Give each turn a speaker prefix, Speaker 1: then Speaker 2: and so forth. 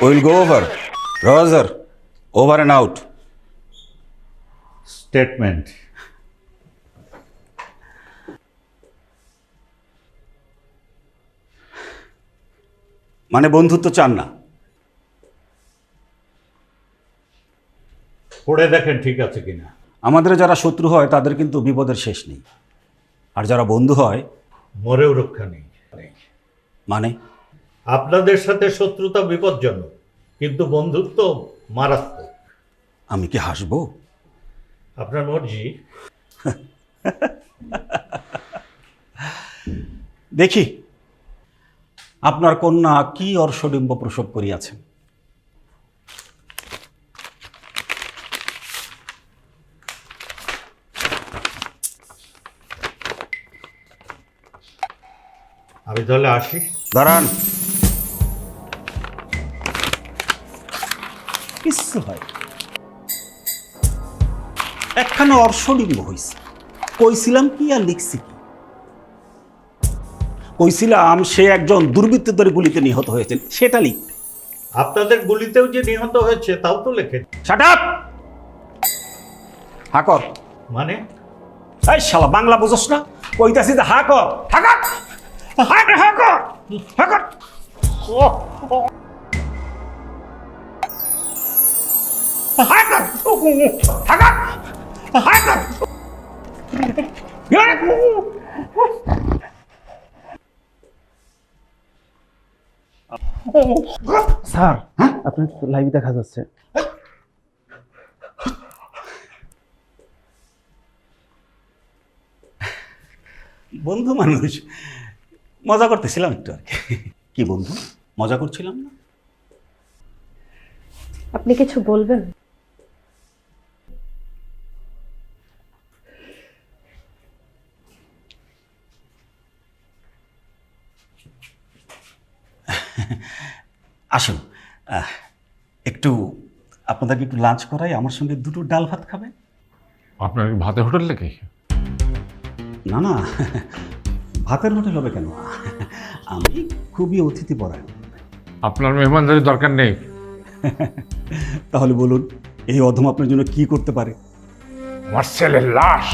Speaker 1: We'll go over. Roger, over and out.
Speaker 2: Statement.
Speaker 1: মানে বন্ধুত্ব চান না?
Speaker 2: পড়ে দেখেন ঠিক আছে কিনা।
Speaker 1: আমাদের যারা শত্রু হয় তাদের কিন্তু বিপদের শেষ নেই, আর যারা বন্ধু হয়
Speaker 2: মরেও রক্ষা নেই।
Speaker 1: মানে
Speaker 2: আপনাদের সাথে শত্রুতা বিপজ্জনক, কিন্তু বন্ধুত্ব মারাত্মক।
Speaker 1: আমি কি হাসবো?
Speaker 2: আপনার মর্জি।
Speaker 1: দেখি আপনার কন্যা কি অর্শডিম্ব প্রসব করিয়াছেন।
Speaker 2: আমি তাহলে আসি।
Speaker 1: দাঁড়ান। কিচ্ছু হয় একখানে অর্শডিম্ব হয়েছে। কইছিলাম কি আর লিখছি কি? কইছিলাম সে একজন দুর্বৃত্তদের গুলিতে নিহত হয়েছেন, সেটা লিখতে।
Speaker 2: আপনাদের গুলিতেও যে নিহত হয়েছে তাও তো লেখেন।
Speaker 1: Shut up! হাকর।
Speaker 2: মানে
Speaker 1: এই শালা বাংলা বুঝোস না? কইতাছি যে হাকর। হাকর! হাকর! হাকর! হাকর! হাকর! হাকর! হাকর!
Speaker 3: স্যার, আপনার লাইভে দেখা যাচ্ছে।
Speaker 1: বন্ধু মানুষ, মজা করতেছিলাম একটু আর কি। কি বন্ধু, মজা করছিলাম না?
Speaker 4: আপনি কিছু বলবেন?
Speaker 1: আসুন, একটু আপনাদেরকে একটু লাঞ্চ করাই, আমার সঙ্গে দুটো ডাল ভাত খাবে?
Speaker 5: আপনার কি ভাতের হোটেল নাকি?
Speaker 1: না না, ভাতের হোটেল হবে কেন? আমি খুবই অতিথিপরায়ণ।
Speaker 5: আপনার মেহমানদারির দরকার নেই।
Speaker 1: তাহলে বলুন, এই অধম আপনার জন্য কি করতে পারে?
Speaker 5: আমার ছেলের লাশ